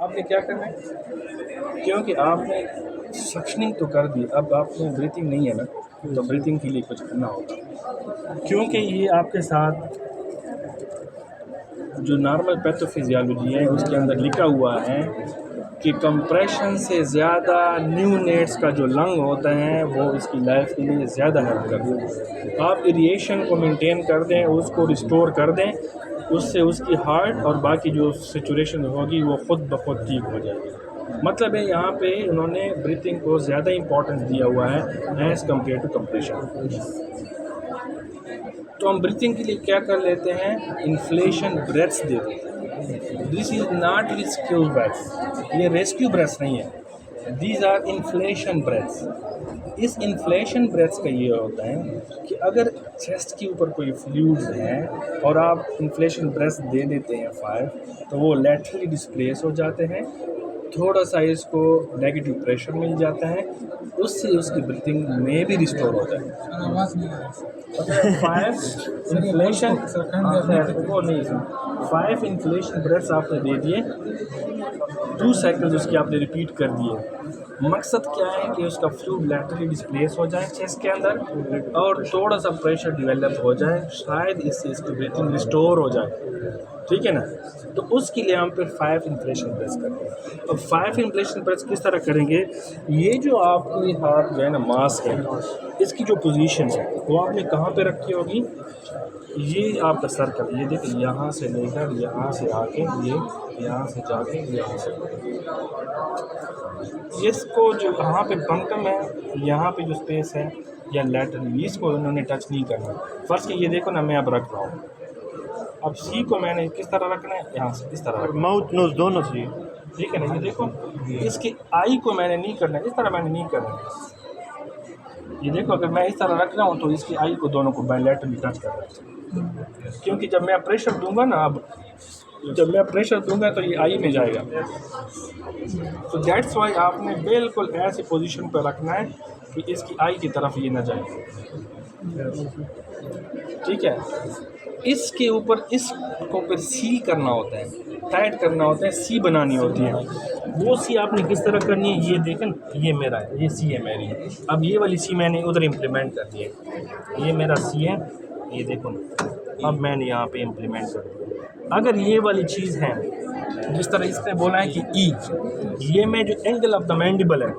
आपने क्या करना है, क्योंकि आपने सक्शनिंग तो कर दी, अब आपने ब्रीथिंग नहीं है ना, तो ब्रीथिंग के लिए कुछ करना होगा, क्योंकि ये आपके साथ जो नॉर्मल पैथोफिजियोलॉजी है उसके अंदर लिखा हुआ है कि कंप्रेशन से ज़्यादा न्यूनेट्स का जो लंग होता है वो इसकी लाइफ के लिए ज़्यादा हेल्प करते हैं। आप एरिएशन को मेंटेन कर दें, उसको रिस्टोर कर दें, उससे उसकी हार्ट और बाकी जो सिचुएशन होगी वो ख़ुद ब खुद ठीक हो जाएगी। मतलब है यहाँ पे उन्होंने ब्रीथिंग को ज़्यादा इम्पोर्टेंस दिया हुआ है एज़ कम्पेयर टू कंप्रेशन। तो हम ब्रीथिंग के लिए क्या कर लेते हैं, इन्फ्लेशन ब्रेथ्स दे देते हैं। This is not rescue breaths, ये रेस्क्यू ब्रेथ्स नहीं है, दीज आर इन्फ्लेशन ब्रेथ्स। इस इन्फ्लेशन ब्रेथ्स का ये होता है कि अगर चेस्ट के ऊपर कोई फ्लूइड्स हैं और आप इन्फ्लेशन ब्रेथ्स दे देते हैं 5, तो वो लैटरली डिस्प्लेस हो जाते हैं, थोड़ा सा इसको नेगेटिव प्रेशर मिल जाता है, उससे उसकी ब्रीथिंग में भी रिस्टोर होता है। आवाज़ नहीं आ रही। 5 इन्फ्लेशन वो नहीं, 5 इन्फ्लेशन ब्रेथ्स आपने दे दिए, 2 सेकंड्स उसके आपने रिपीट कर दिए। मकसद क्या है कि उसका फ्लूइड लैटरली डिस्प्लेस हो जाए चेस्ट के अंदर और थोड़ा सा प्रेशर डेवलप हो जाए, शायद इससे इसकी ब्रीथिंग रिस्टोर हो जाए, ठीक है ना। तो उसके लिए हम फिर 5 इन्फ्लेशन ब्रेथ्स करते हैं। अब 5 इन्फ्लेशन ब्रेथ्स किस तरह करेंगे, ये जो आपकी हाथ जो है ना मास्क है, इसकी जो पोजीशन है वो आपने कहाँ पे रखी होगी, ये आपका सर्कल, ये देखिए यहाँ से लेकर यहाँ से आके ये यहाँ से जाके यहाँ से, इसको जो यहाँ पे पंक्टम है, यहाँ पे जो स्पेस है या लैटरली, इसको उन्होंने टच नहीं करना। फर्स्ट ये देखो ना, मैं अब रख रहा हूँ, अब सी को मैंने किस तरह रखना है, यहाँ से इस तरह रखना, माउथ नोज दोनों से, ठीक है ना। ये देखो, इसके आई को मैंने नहीं करना है, इस तरह मैंने नहीं करना है। ये देखो, अगर मैं इस तरह रख रहा हूँ तो इसकी आई को दोनों को बायलैटरली टच कर रहा है, क्योंकि जब मैं प्रेशर दूंगा ना, अब जब मैं प्रेशर दूंगा तो ये आई में जाएगा। तो दैट्स वाई आपने बिल्कुल ऐसी पोजीशन पर रखना है कि इसकी आई की तरफ ये ना जाए, ठीक है। इसके ऊपर इसको फिर सील करना होता है, टाइट करना होता है, सी बनानी होती है। वो सी आपने किस तरह करनी है, ये देखें, ये मेरा है, ये सी है मेरी। अब ये वाली सी मैंने उधर इम्प्लीमेंट कर दी है, ये मेरा सी है, ये देखो ना, अब मैंने यहाँ पे इम्प्लीमेंट कर दिया। अगर ये वाली चीज़ है जिस तरह इसने बोला है कि ई, ये में जो एंगल ऑफ द मैंडिबल है,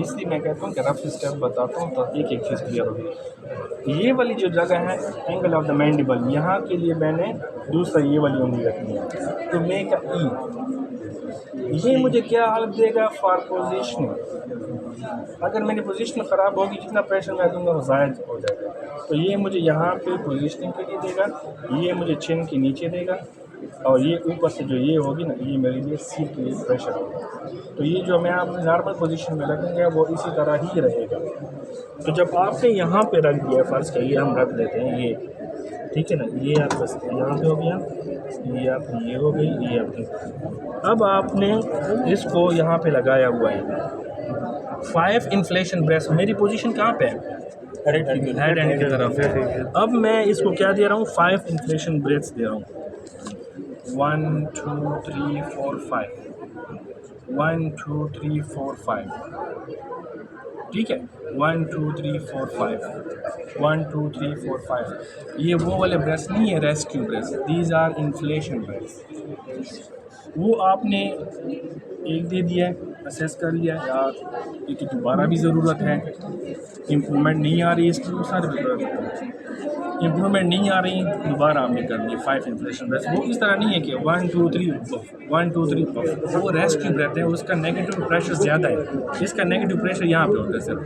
इसलिए मैं कहता हूँ कि रफ स्टेप बताता हूँ तो एक एक चीज़ क्लियर होगी। ये वाली जो जगह है एंगल ऑफ द मैंडिबल, यहाँ के लिए मैंने दूसरा ये वाली उंगली रखनी है, तो मैं का ई, ये मुझे क्या हेल्प देगा, फॉर पोजीशनिंग। अगर मेरी पोजीशन ख़राब होगी, जितना प्रेशर मैं दूंगा वो ज़ायद हो जाएगा, तो ये मुझे यहाँ पे पोजीशनिंग के लिए देगा, ये मुझे चिन के नीचे देगा, और ये ऊपर से जो ये होगी ना, ये मेरे लिए सी के लिए प्रेशर होगा। तो ये जो मैं आप नॉर्मल पोजीशन में रखेंगे वो इसी तरह ही रहेगा। तो जब आपने यहाँ पे रख दिया, फ़र्ज़ करिए हम रख देते हैं ये, ठीक है ना, ये आपका यहाँ पे हो गया, ये आपकी ये हो गई, ये आपकी। अब आपने इसको यहाँ पे लगाया हुआ है 5 इन्फ्लेशन ब्रेथ्स, मेरी पोजीशन कहाँ पे है, हेड एंड की तरफ। अब मैं इसको क्या दे रहा हूँ, 5 इन्फ्लेशन ब्रेथ्स दे रहा हूँ, 1 2 3 4 5, 1 2 3 4 5, ठीक है, 1 2 3 4 5, 1 2 3 4 5। ये वो वाले ब्रेथ्स नहीं है rescue breaths, these are inflation breaths. वो आपने एक दे दिया है, असेस कर लिया यार, इसकी दोबारा भी ज़रूरत है, इम्प्रूवमेंट नहीं आ रही इसकी, इम्प्रूवमेंट नहीं आ रही, दोबारा हमने कर दी 5 इन्फ्लेशन ब्रेथ। वो इस तरह नहीं है कि 1 2 3 1 2 3 पफ, वो रेस्क्यू ब्रेथ है, उसका नेगेटिव प्रेशर ज़्यादा है, इसका नेगेटिव प्रेशर यहाँ पे होता है सर,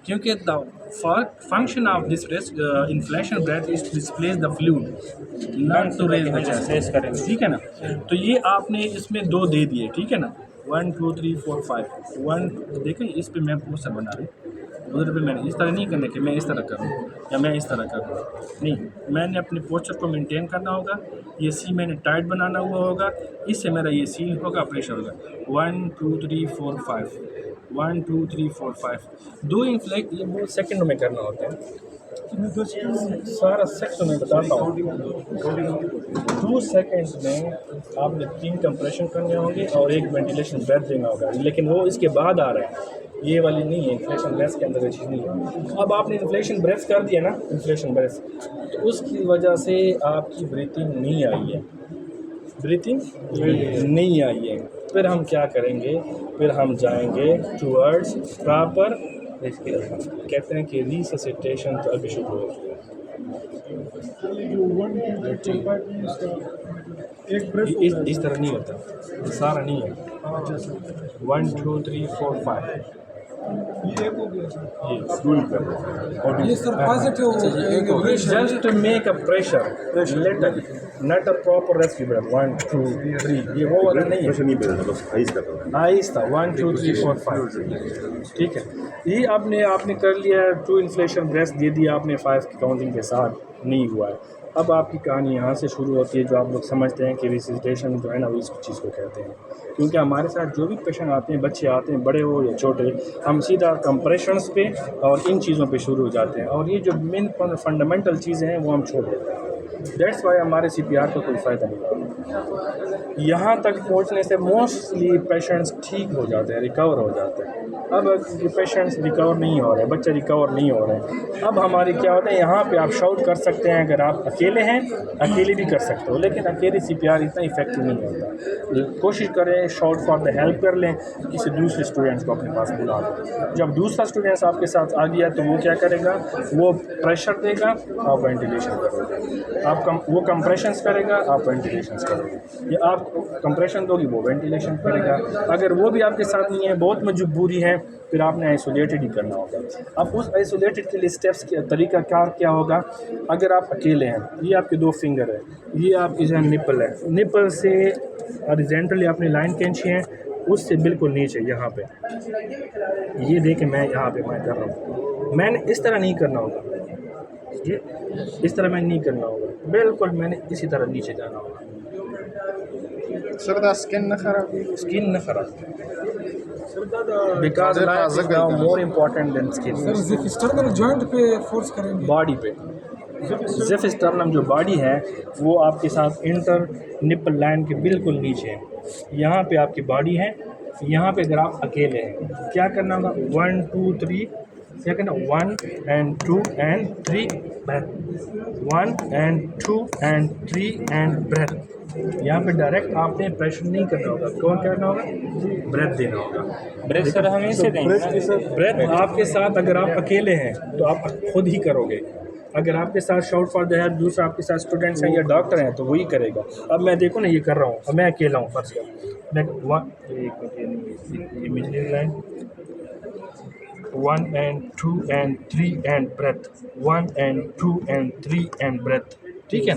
क्योंकि the function of this inflation breath is to displace the fluid, not to raise the chest, ठीक है ना। तो ये आपने इसमें 2 दे दिए, ठीक है ना, 1 2 3 4 5, 1 देखें, इस पे मैं पोस्टर बना रही, उधर पे मैंने इस तरह नहीं करना कि मैं इस तरह करूँ या मैं इस तरह करूँ, नहीं, मैंने अपने पोस्चर को मेंटेन करना होगा। ये सी मैंने टाइट बनाना हुआ होगा, इससे मेरा ये सील होगा, प्रेशर होगा, 1 2 3 4 5, 1 2 3 4 5, 2 इन्फ्लेक्ट, ये बहुत सेकंड में करना होता है, सारा सेक्शन मैं बताता हूँ। 2 सेकेंड्स में आपने 3 कंप्रेशन करने होंगे और 1 वेंटिलेशन ब्रेथ देना होगा, लेकिन वो इसके बाद आ रहा है, ये वाली नहीं है। इन्फ्लेशन ब्रेथ के अंदर ये चीज़ नहीं है। अब आपने इन्फ्लेशन ब्रेथ कर दिया ना, इन्फ्लेशन ब्रेथ, तो उसकी वजह से आपकी ब्रीथिंग नहीं आई है, ब्रीथिंग नहीं आई है। फिर हम क्या करेंगे, फिर हम जाएंगे टूवर्ड्स प्रॉपर, इसके कहते हैं कि रिससिटेशन तो अभी शुरू हो गया। इस तरह नहीं होता, सारा नहीं है। 1 2 3 4 5 ये sir positive just make a pressure letter, not a proper respiration. 1 2 3 ये वो वाला नहीं है, आहिस्ता 1 2 3 4 5, ठीक है। ये आपने कर लिया, 2 इन्फ्लेशन ब्रेथ दे दिया आपने 5 की काउंटिंग के साथ, नहीं हुआ है। अब आपकी कहानी यहाँ से शुरू होती है, जो आप लोग समझते हैं कि रिससिटेशन जो है ना, वो इस चीज़ को कहते हैं। क्योंकि हमारे साथ जो भी पेशेंट आते हैं, बच्चे आते हैं, बड़े हो या छोटे, हम सीधा कंप्रेशंस पे और इन चीज़ों पे शुरू हो जाते हैं, और ये जो मेन फंडामेंटल चीज़ें हैं वो हम छोड़ देते हैं। दैट्स वाई हमारे CPR का कोई फ़ायदा नहीं होता। यहाँ तक पहुँचने से मोस्टली पेशेंट्स ठीक हो जाते हैं, रिकवर हो जाते हैं। अब पेशेंट्स रिकवर नहीं हो रहे, बच्चे रिकवर नहीं हो रहे, अब हमारी क्या होता है, यहाँ पे आप शाउट कर सकते हैं, अगर आप अकेले हैं अकेले भी कर सकते हो, लेकिन अकेले CPR इतना इफेक्टिव नहीं होता। कोशिश करें शाउट फॉर द हेल्प कर लें, किसी दूसरे स्टूडेंट्स को अपने पास बुला लें। जब दूसरा स्टूडेंट्स आपके साथ आ गया तो वो क्या करेगा, वो प्रेशर देगा, आप वेंटिलेशन करोगे, वो कंप्रेशंस करेगा, आप वेंटिलेशंस करोगे, या आप कंप्रेशन दोगी, वो वेंटिलेशन करेगा। अगर वो भी आपके साथ नहीं है, बहुत मजबूरी है, फिर आपने आइसोलेटेड ही करना होगा। अब उस आइसोलेटेड के लिए स्टेप्स के तरीका कार क्या होगा। अगर आप अकेले हैं, ये आपके 2 फिंगर है, ये आपकी जो निपल है, निपल से हॉरिजॉन्टली आपने लाइन खींची है, उससे बिल्कुल नीचे यहाँ पे, ये देखें मैं यहाँ पे मैं कर रहा हूँ, मैंने इस तरह नहीं करना होगा, ये इस तरह मैंने नहीं करना होगा, बिल्कुल मैंने इसी तरह नीचे जाना होगा। सर स्किन न खराब because life is now more important then skin. Sir GIF sternal joint पे फोर्स करेंगे, बॉडी पे जिफ स्टर्नम जो बॉडी है वो आपके साथ इंटर निपल लाइन के बिल्कुल नीचे है, यहाँ पे आपकी बॉडी है। यहाँ पे अगर आप अकेले हैं क्या करना होगा, 1 2 3 क्या करना, 1 and 2 and 3 breath, 1 and 2 and 3 and breath। यहाँ पे डायरेक्ट आपने प्रेशर नहीं करना होगा, कौन करना होगा, ब्रेथ देना होगा। ब्रेथ सर हमें से देंगे, ब्रेथ आपके साथ अगर आप अकेले हैं तो आप खुद ही करोगे, अगर आपके साथ शाउट फॉर द हेल्प दूसरा आपके साथ स्टूडेंट्स हैं या डॉक्टर हैं तो वही करेगा। अब मैं देखो ना ये कर रहा हूँ, अब मैं अकेला हूँ, फर्स्ट मैं 1 and 2 and 3 and breath, 1 and 2 and 3 and breath, ठीक है।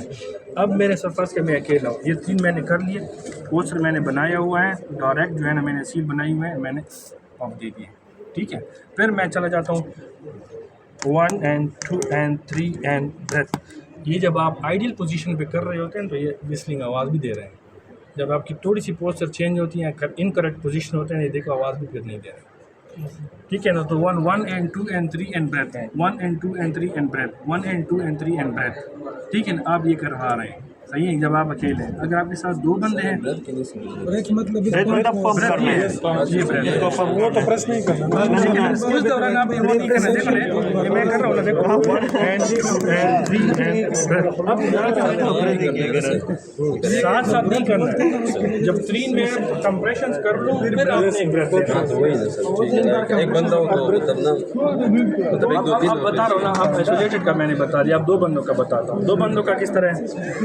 अब मेरे सफ़र के मैं अकेला हूँ, ये 3 मैंने कर लिए, पोस्टर मैंने बनाया हुआ है, डायरेक्ट जो है ना मैंने सीट बनाई हुई है, मैंने पंप दे दिए, ठीक है। फिर मैं चला जाता हूँ 1 and 2 and 3 and breath। ये जब आप आइडियल पोजीशन पे कर रहे होते हैं तो ये विस्लिंग आवाज़ भी दे रहे हैं। जब आपकी थोड़ी सी पोस्चर चेंज होती है, इनकरेक्ट पोजीशन होते हैं, ये देखो आवाज़ भी फिर नहीं दे रहे, ठीक है ना। तो 1 and 2 and 3 and breath है, 1 and 2 and 3 and breath, 1 and 2 and 3 and breath, ठीक है ना। आप ये कर रहे हैं, सही है। जब आप अकेले हैं, अगर आपके साथ 2 बंदे हैं, ब्रेथ मतलब वो तो प्रेस नहीं करना, उस दौरान आप ये नहीं करना। देखो ये मैं कर रहा हूँ ना, देखो 1 and 2 and 3 and breath। अब साथ साथ नहीं करना है, जब 3 में कंप्रेशन कर लो फिर आपने एक ब्रेथ देना। एक बंदा हो तो मतलब ना, मतलब एक दो अब बता रहा हूँ ना, आप आइसोलेटेड का मैंने बता दिया, अब 2 बंदों का बताता हूँ। 2 बंदों का किस तरह है,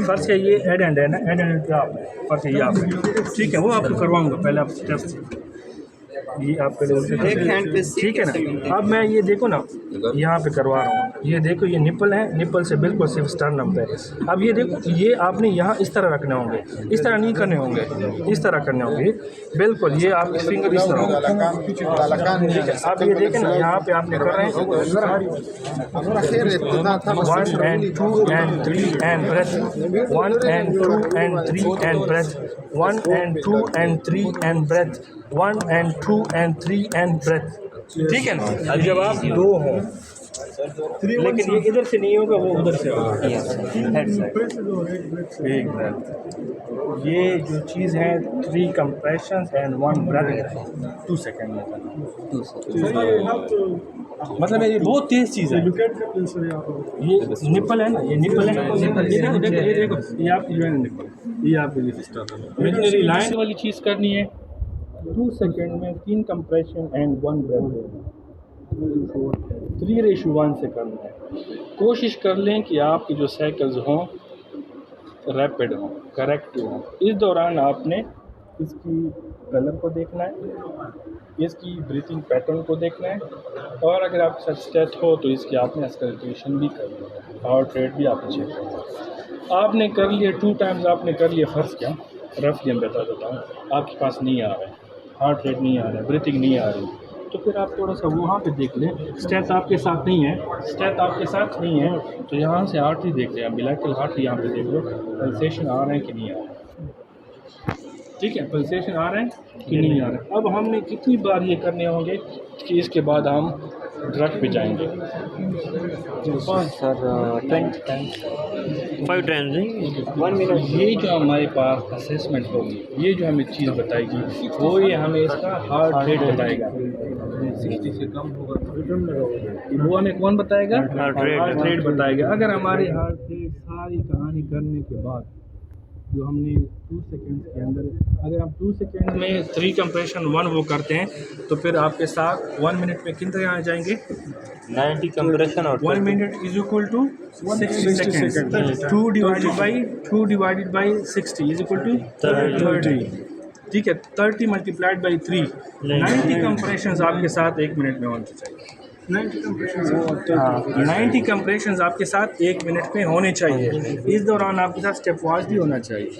फर्स्ट है ये हेड एंड है ना, हेड एंड पे आप फर्स्ट है ये आप, ठीक है, वो आपको करवाऊंगा पहले आप स्टेप्स, ये आप पहले एक हैंड पे, ठीक है ना। अब मैं ये देखो ना यहाँ पे करवा रहा हूँ, ये देखो ये निपल है, निपल से बिल्कुल सिर्फ स्टर्नम पे। अब ये देखो ये आपने यहाँ इस तरह रखने होंगे, इस तरह नहीं करने होंगे, इस तरह करने होंगे बिल्कुल। ये आपकी फिंगर इस तरह, ठीक है। अब ये देखें ना यहाँ पे आपने कर रहे हैं 1 and 2 and 3 and breath, 1 and 2 and 3 and breath, 1 and 2 and 3 and breath, 1 and 2 and 3 and breath, ठीक है ना। अब जब आप 2 हों लेकिन ये इधर से नहीं होगा, वो उधर से होगा। हेड साइड एक ब्रेथ। ये जो चीज़ है 3 कंप्रेशंस एंड 1 ब्रेथ 2 सेकंड में करना। मतलब ये बहुत तेज़ चीज़ है। ये निपल है ना, ये निपल है, ये देखो, ये आपकी जो है निपल, ये आपकी मिशनरी लाइन वाली चीज़ करनी है 2 सेकंड में 3 कंप्रेशन एंड 1 ब्रेथ 3:1 से करना है। कोशिश कर लें कि आपकी जो साइकिल्स हों रैपिड हों, करेक्टिव हों। इस दौरान आपने इसकी कलर को देखना है, इसकी ब्रीथिंग पैटर्न को देखना है, और अगर आपके साथ स्टेथ हो तो इसकी आपने एक्सकल्टेशन भी करनी है, हार्ट रेट भी आपने चेक करना है। आपने कर लिए 2 टाइम्स, आपने कर लिए, फ़र्ज़ क्या रफली मैं बता देता हूँ, आपके पास नहीं आ रहा है, हार्ट रेट नहीं आ रहा है, ब्रीथिंग नहीं आ रही, तो फिर आप थोड़ा सा वहाँ पे देख लें। स्टेथ आपके साथ नहीं है, स्टेथ आपके साथ नहीं है, तो यहाँ से आर्टरी देख लें, बिलाइकल आर्टरी यहाँ पे देख लो, पल्सेशन आ रहे हैं कि नहीं आ रहे हैं। ठीक है, पल्सेशन आ रहे हैं कि नहीं आ रहे हैं। अब हमने कितनी बार ये करने होंगे कि इसके बाद हम ड्रग पे जाएंगे? Sir 20 times 5 times 1 minute. ये जो हमारे पास असेसमेंट होगी, ये जो हमें चीज़ बताएगी, वो ये हमें इसका हार्ट रेट बताएगा। 60 से कम होगा वो हमें कौन बताएगा? हार्ट रेट बताएगा। अगर हमारे हार्ट रेट सारी कहानी करने के बाद जो हमने 2 सेकंड के अंदर, अगर आप 2 सेकंड में 3 कंप्रेशन 1 वो करते हैं, तो फिर आपके साथ 1 मिनट में कितने आ जाएंगे? 90 कंप्रेशन और 1 minute is equal to 60 second. 2 divided by 60 is equal to 30। ठीक है, 30 मल्टीप्लाइड बाई 3, 90 कंप्रेशंस आपके साथ 1 मिनट में होने चाहिए। 90 कंप्रेशंस आपके साथ 1 मिनट में होने चाहिए। इस दौरान आपके साथ स्टेप वॉच भी होना चाहिए।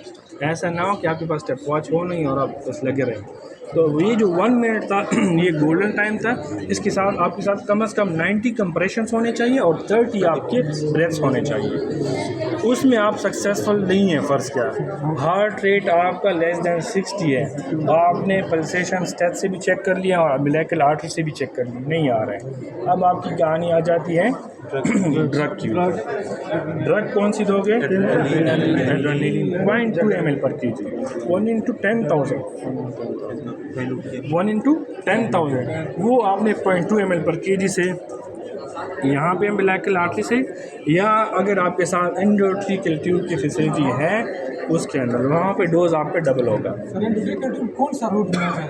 ऐसा ना हो कि आपके पास स्टेप वॉच हो नहीं और आप बस लगे रहें। तो ये जो 1 मिनट था ये गोल्डन टाइम था। इसके साथ आपके साथ कम से कम 90 कंप्रेशंस होने चाहिए और 30 आपके ब्रेथ्स होने चाहिए। उसमें आप सक्सेसफुल नहीं है, फ़र्ज़ क्या, हार्ट रेट आपका लेस दैन 60 है, आपने पल्सेशन स्टेथ से भी चेक कर लिया और अम्बिलिकल आर्टरी से भी चेक कर लिया, नहीं आ रहा है। अब आपकी कहानी आ जाती है ड्रग की। ड्रग कौन सी दोगे? एड्रेनलिन 0.2 ml पर kg, 1 × 10,000 1 × 10,000 वो आपने 0.2 ml पर kg से यहाँ पे अम्बिलिकल आर्टरी से, या अगर आपके साथ एंडोट्रिकल ट्यूब की फैसिलिटी है उसके अंदर, वहाँ पे डोज आप पे डबल होगा। कौन सा रूट में आता है?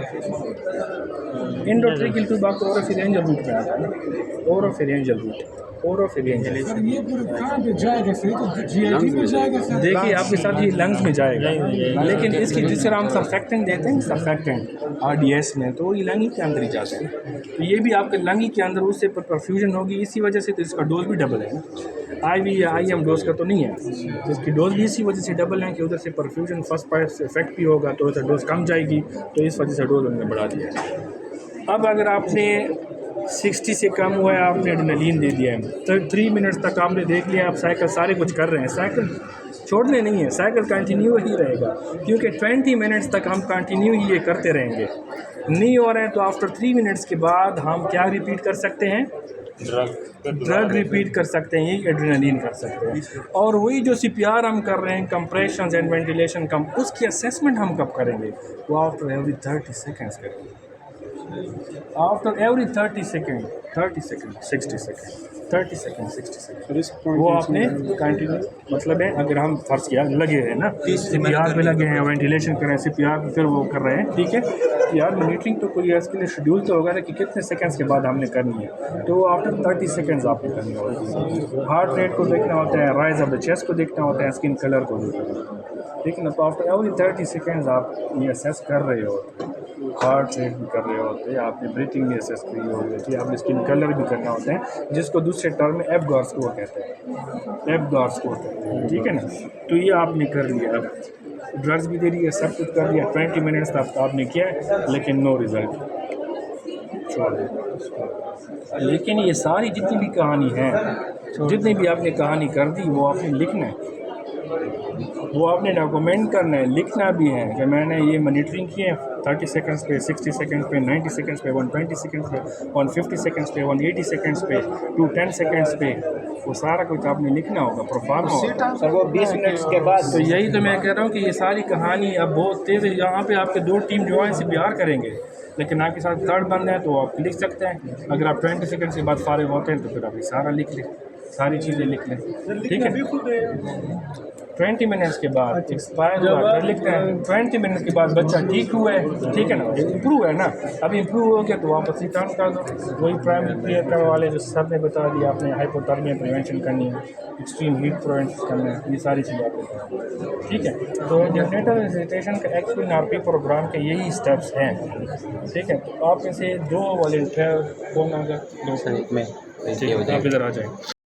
एंडोट्रिकल ट्यूब आपको ओरोफिरिंजियल रूट में आता है ना, ओरोफिरिंजियल रूट, ओरोफिरिंजियल। सर ये पूरे कहाँ पे जाएगा? सही तो जीआईटी में जाएगा सर। देखिए आपके साथ ये लंग्स में जाएगा, लेकिन इसकी जिस तरह हम सर्फेक्टेंट देते हैं, सर्फेक्टेंट RDS में, तो ये लंग के अंदर ही जाते हैं। तो ये भी आपके लंग के अंदर उससे परफ्यूजन होगी, इसी वजह से तो इसका डोज भी डबल है। IV या IM डोज का तो नहीं है, तो इसकी डोज भी इसी वजह से डबल है कि उधर से परफ्यूजन फर्स्ट पार्ट से इफेक्ट भी होगा, तो उधर डोज कम जाएगी, तो इस वजह से डोज उन्होंने बढ़ा दिया। अब अगर आपने 60 से कम हुआ है, आपने एड्रेनलिन दे दिया है, तो 3 मिनट्स तक आपने देख लिया, आप साइकिल सारे कुछ कर रहे हैं, साइकिल छोड़ने नहीं है, साइकिल कंटिन्यू ही रहेगा, क्योंकि 20 मिनट्स तक हम कंटिन्यू ही ये करते रहेंगे। नहीं हो रहे हैं तो आफ्टर 3 मिनट्स के बाद हम क्या रिपीट कर सकते हैं? ड्रग रिपीट कर सकते हैं, ये एड्रेनलिन कर सकते हैं। और वही जो CPR हम कर रहे हैं, कंप्रेशंस एंड वेंटिलेशन कम, उसकी असेसमेंट हम कब करेंगे? वो आफ्टर एवरी 30 सेकेंड्स करेंगे, after every 30 second, 60 second, 30 second, 60 second, वो आपने कंटिन्यू, मतलब है अगर हम फर्स्ट किया लगे हैं ना, CPR पे लगे हैं, वेंटिलेशन कर रहे हैं, CPR पे फिर वो कर रहे हैं, ठीक है यार, मॉनिटरिंग तो कोई इसके लिए शेड्यूल तो होगा ना कि कितने सेकंड्स के बाद हमने करनी है, तो आफ्टर 30 सेकंड्स आपने करनी होती है। हार्ट रेट को देखना होता है, राइज ऑफ द चेस्ट को देखना होता है, स्किन कलर को देखना होता है, ठीक है ना। तो आफ्टर एवरी 30 सेकंड्स आप ये असेस कर रहे हो, हार्ट रेट भी कर रहे होते हैं, आपने ब्रीथिंग भी असेस करी होती है, आपने स्किन कलर भी करना होता है, जिसको दूसरे टर्म में एब्गार स्कोर कहते हैं, एब्गार स्कोर कहते हैं, ठीक है ना। तो ये आपने कर लिया, ड्रग्स भी दे दिया, सब कुछ कर दिया, 20 मिनट्स तक आपने किया, लेकिन नो रिज़ल्ट, छोड़ दिया। लेकिन ये सारी जितनी भी कहानी है, जितनी भी आपने कहानी कर दी, वो आपने लिखना है, वो आपने डॉक्यूमेंट करना है, लिखना भी है कि मैंने ये मॉनिटरिंग की है 30 सेकंड्स पे, 60 सेकंड्स पे, 90 सेकंड्स पे, 120 सेकंड्स पे, 150 सेकंड्स पे, 180 सेकंड्स पे, 210 सेकंड्स पे, वो सारा कुछ आपने लिखना होगा, प्रोफार्मा होगा। सर वो 20 मिनट्स के बाद तो यही तो मैं कह रहा हूँ कि ये सारी कहानी अब बहुत तेज़ है। यहाँ पे आपके 2 टीम जो है इसे बिहार करेंगे, लेकिन आपके साथ थर्ड बंद है तो आप लिख सकते हैं। अगर आप 20 सेकंड के बाद फारिग होते हैं तो फिर आप ये सारा लिख लें, सारी चीज़ें लिख लें, ठीक है। 20 मिनट्स के बाद एक्सपायर हुआ फिर लिखते हैं 20 मिनट्स के बाद बच्चा ठीक हुआ है, ठीक है ना, इम्प्रूव है ना। अब इम्प्रूव हो गया तो वापस रिटर्न कर दो। वही प्राइमरी प्रियर वाले जो सर ने बता दिया, आपने हाइपोथर्मिया प्रिवेंशन करनी है, एक्सट्रीम हीट प्रिवेंट करना है, ये सारी चीज़ें आपको, ठीक है। तो जनरेटर रिजिटेशन का एक्चुअली आरपी प्रोग्राम के यही स्टेप्स हैं, ठीक है। तो आप इसे 2 वॉलंटियर कौन अगर 2 में ठीक है, आप इधर आ जाएँ।